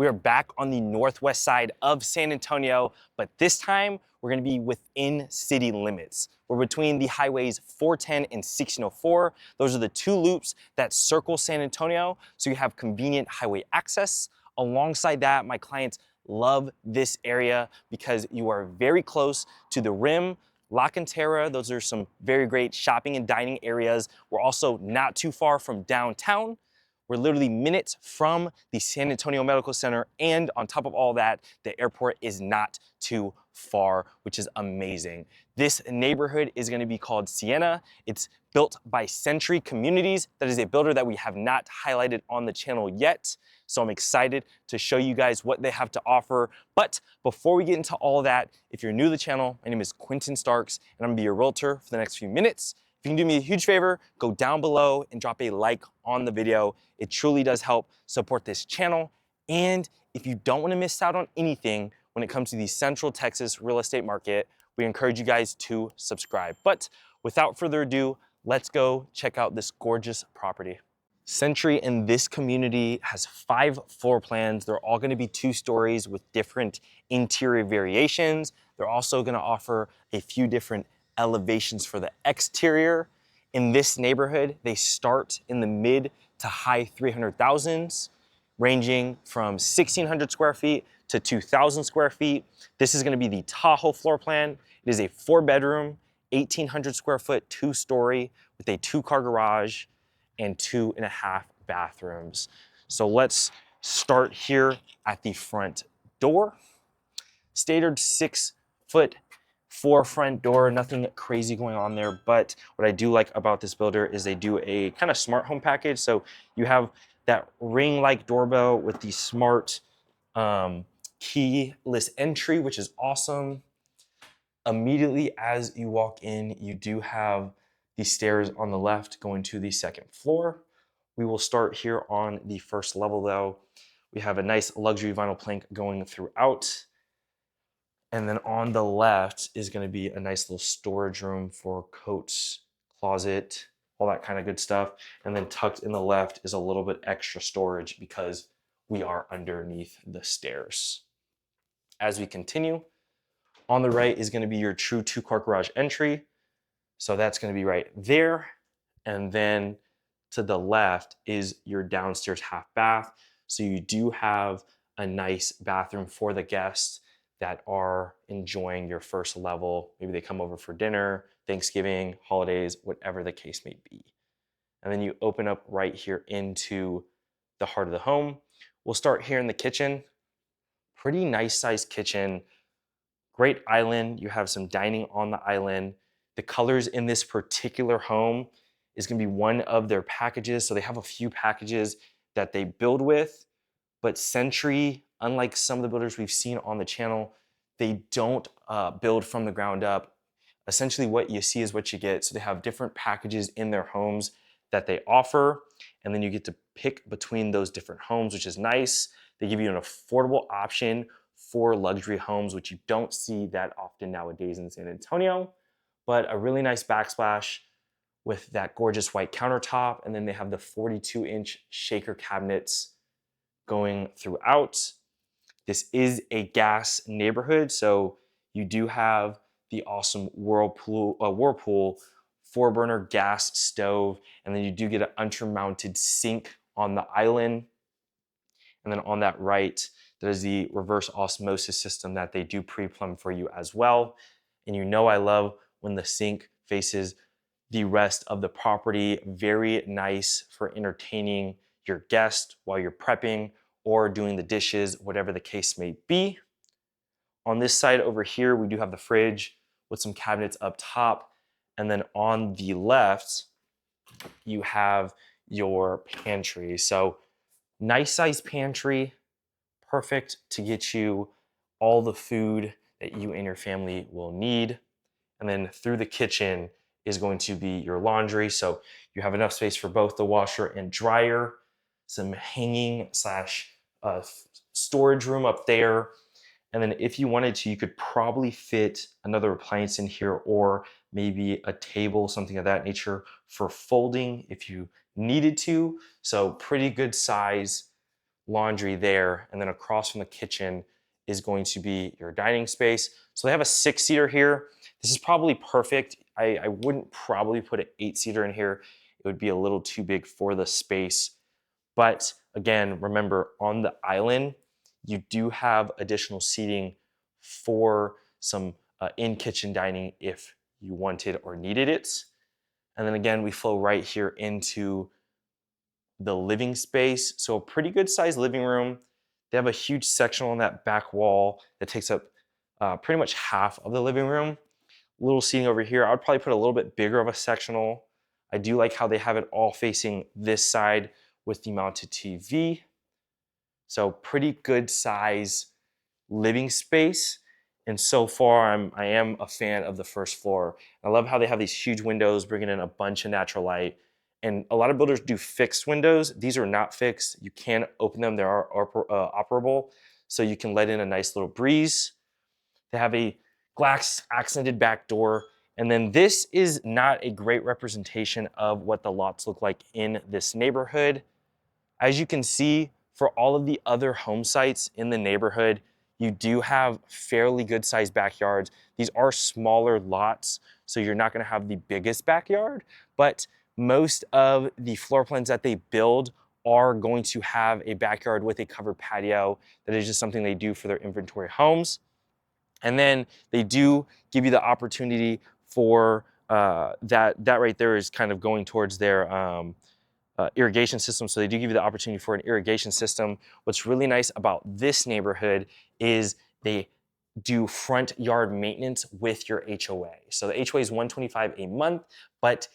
We are back on the northwest side of San Antonio, but this time we're gonna be within city limits. We're between the highways 410 and 1604. Those are the two loops that circle San Antonio, so you have convenient highway access. Alongside that, my clients love this area because you are very close to the Rim, La Cantera. Those are some very great shopping and dining areas. We're also not too far from downtown. We're literally minutes from the San Antonio Medical Center, and on top of all that, the airport is not too far, which is amazing. This neighborhood is gonna be called Senna. It's built by Century Communities. That is a builder that we have not highlighted on the channel yet. So I'm excited to show you guys what they have to offer. But before we get into all that, if you're new to the channel, my name is Quentin Starks, and I'm gonna be your realtor for the next few minutes. If you can do me a huge favor, go down below and drop a like on the video. It truly does help support this channel. And if you don't want to miss out on anything when it comes to the Central Texas real estate market, we encourage you guys to subscribe. But without further ado, let's go check out this gorgeous property. Century in this community has 5 floor plans. They're all going to be 2 stories with different interior variations. They're also going to offer a few different elevations for the exterior. In this neighborhood, they start in the mid to high 300,000s, ranging from 1,600 square feet to 2,000 square feet. This is going to be the Tahoe floor plan. It is a 4-bedroom, 1,800 square foot, 2-story with a 2-car garage and 2.5 bathrooms. So let's start here at the front door. Standard 6-foot 4 front door, nothing crazy going on there. But what I do like about this builder is they do a kind of smart home package. So you have that ring-like doorbell with the smart keyless entry, which is awesome. Immediately as you walk in, you do have the stairs on the left going to the 2nd floor. We will start here on the 1st level though. We have a nice luxury vinyl plank going throughout. And then on the left is going to be a nice little storage room for coats, closet, all that kind of good stuff. And then tucked in the left is a little bit extra storage because we are underneath the stairs. As we continue, on the right is going to be your true 2-car garage entry. So that's going to be right there. And then to the left is your downstairs half bath. So you do have a nice bathroom for the guests that are enjoying your 1st level. Maybe they come over for dinner, Thanksgiving, holidays, whatever the case may be. And then you open up right here into the heart of the home. We'll start here in the kitchen. Pretty nice sized kitchen. Great island. You have some dining on the island. The colors in this particular home is going to be one of their packages. So they have a few packages that they build with, but Century, unlike some of the builders we've seen on the channel, they don't build from the ground up. Essentially what you see is what you get. So they have different packages in their homes that they offer, and then you get to pick between those different homes, which is nice. They give you an affordable option for luxury homes, which you don't see that often nowadays in San Antonio, but a really nice backsplash with that gorgeous white countertop. And then they have the 42-inch shaker cabinets going throughout. This is a gas neighborhood, so you do have the awesome Whirlpool 4-burner gas stove, and then you do get an undermounted sink on the island. And then on that right, there's the reverse osmosis system that they do pre-plumb for you as well. And you know I love when the sink faces the rest of the property. Very nice for entertaining your guest while you're prepping or doing the dishes, whatever the case may be. On this side over here, we do have the fridge with some cabinets up top. And then on the left, you have your pantry. So nice sized pantry, perfect to get you all the food that you and your family will need. And then through the kitchen is going to be your laundry. So you have enough space for both the washer and dryer, some hanging slash storage room up there. And then if you wanted to, you could probably fit another appliance in here, or maybe a table, something of that nature for folding if you needed to. So pretty good size laundry there, and then across from the kitchen is going to be your dining space. So they have a 6-seater here. This is probably perfect. I wouldn't probably put an 8-seater in here. It would be a little too big for the space. But again, remember on the island, you do have additional seating for some in-kitchen dining if you wanted or needed it. And then again, we flow right here into the living space. So a pretty good sized living room. They have a huge sectional on that back wall that takes up pretty much half of the living room. Little seating over here. I would probably put a little bit bigger of a sectional. I do like how they have it all facing this side with the mounted TV. So pretty good size living space. And so far, I am a fan of the first floor. I love how they have these huge windows, bringing in a bunch of natural light. And a lot of builders do fixed windows. These are not fixed. You can open them. They are operable. So you can let in a nice little breeze. They have a glass accented back door. And then this is not a great representation of what the lots look like in this neighborhood. As you can see, for all of the other home sites in the neighborhood, you do have fairly good sized backyards. These are smaller lots, so you're not gonna have the biggest backyard, but most of the floor plans that they build are going to have a backyard with a covered patio. That is just something they do for their inventory homes. And then they do give you the opportunity for that right there is kind of going towards their irrigation system. So they do give you the opportunity for an irrigation system. What's really nice about this neighborhood is they do front yard maintenance with your HOA. So the HOA is $125 a month, but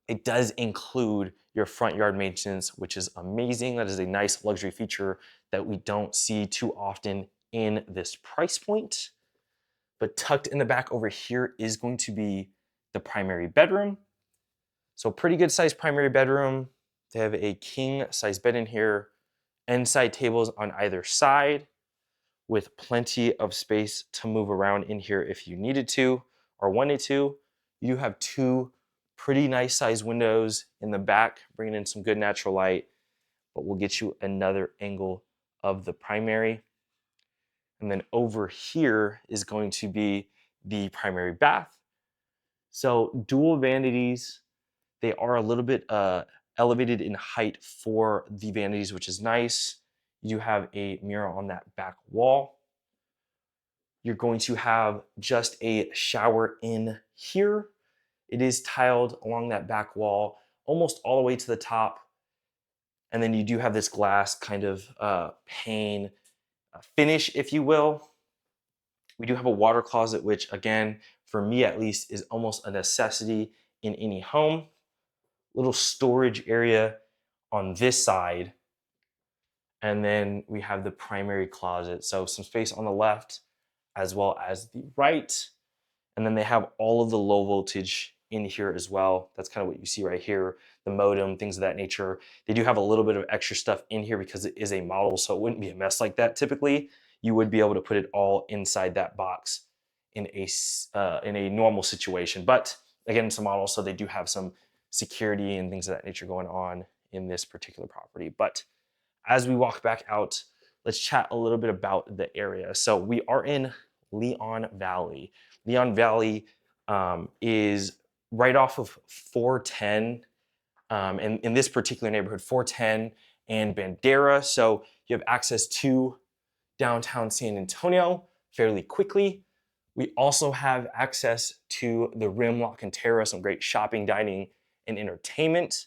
it does include your front yard maintenance, which is amazing. That is a nice luxury feature that we don't see too often in this price point. But tucked in the back over here is going to be the primary bedroom. So pretty good sized primary bedroom. They have a king size bed in here, end side tables on either side with plenty of space to move around in here if you needed to or wanted to. You have 2 pretty nice sized windows in the back, bringing in some good natural light, but we'll get you another angle of the primary. And then over here is going to be the primary bath. So dual vanities. They are a little bit elevated in height for the vanities, which is nice. You have a mirror on that back wall. You're going to have just a shower in here. It is tiled along that back wall, almost all the way to the top. And then you do have this glass kind of pane finish, if you will. We do have a water closet, which again, for me at least, is almost a necessity in any home. Little storage area on this side. And then we have the primary closet. So some space on the left as well as the right. And then they have all of the low voltage in here as well. That's kind of what you see right here, the modem, things of that nature. They do have a little bit of extra stuff in here because it is a model, so it wouldn't be a mess like that typically. You would be able to put it all inside that box in a normal situation. But again, it's a model, so they do have some security and things of that nature going on in this particular property. But as we walk back out, let's chat a little bit about the area. So we are in Leon Valley. Leon Valley is right off of 410, and in this particular neighborhood, 410 and Bandera. So you have access to downtown San Antonio fairly quickly. We also have access to the Rim, La Cantera, some great shopping, dining, and entertainment.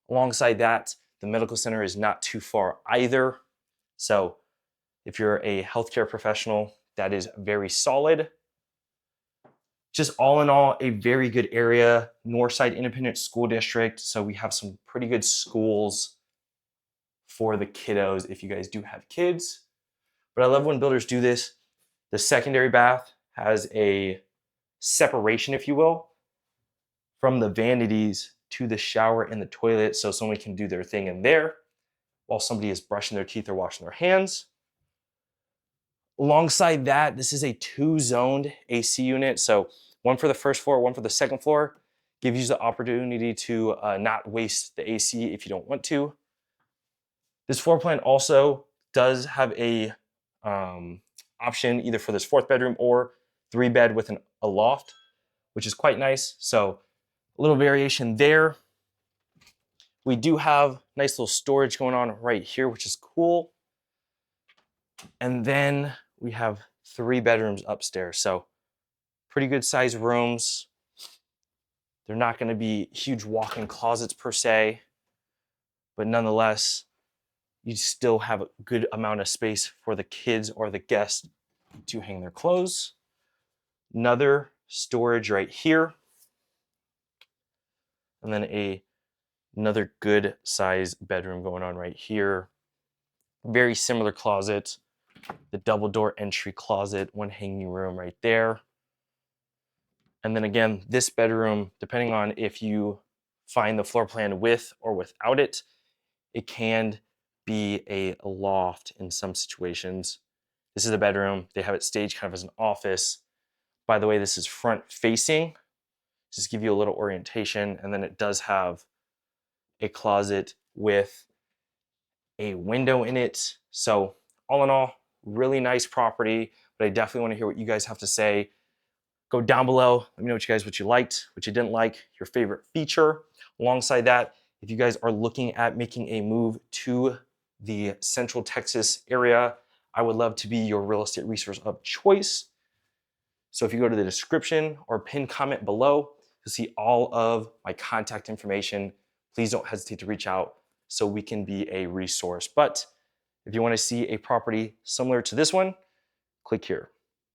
Alongside that, the medical center is not too far either. So if you're a healthcare professional, that is very solid. Just all in all, a very good area. Northside Independent School District. So we have some pretty good schools for the kiddos if you guys do have kids. But I love when builders do this. The secondary bath has a separation, if you will, from the vanities to the shower and the toilet, so someone can do their thing in there while somebody is brushing their teeth or washing their hands. Alongside that, this is a 2-zoned AC unit. So one for the first floor, one for the second floor. Gives you the opportunity to not waste the AC if you don't want to. This floor plan also does have a option either for this 4th bedroom or 3-bed with a loft, which is quite nice. So a little variation there. We do have nice little storage going on right here, which is cool. And then we have 3 bedrooms upstairs. So pretty good sized rooms. They're not going to be huge walk-in closets per se, but nonetheless, you still have a good amount of space for the kids or the guests to hang their clothes. Another storage right here. And then another good size bedroom going on right here. Very similar closet. The double door entry closet, one hanging room right there. And then again, this bedroom, depending on if you find the floor plan with or without it, it can be a loft in some situations. This is a bedroom. They have it staged kind of as an office. By the way, this is front facing. Just give you a little orientation. And then it does have a closet with a window in it. So all in all, really nice property, but I definitely want to hear what you guys have to say. Go down below. Let me know what you liked, what you didn't like, your favorite feature. Alongside that, if you guys are looking at making a move to the Central Texas area, I would love to be your real estate resource of choice. So if you go to the description or pinned comment below, you'll see all of my contact information. Please don't hesitate to reach out so we can be a resource. But if you want to see a property similar to this one, click here.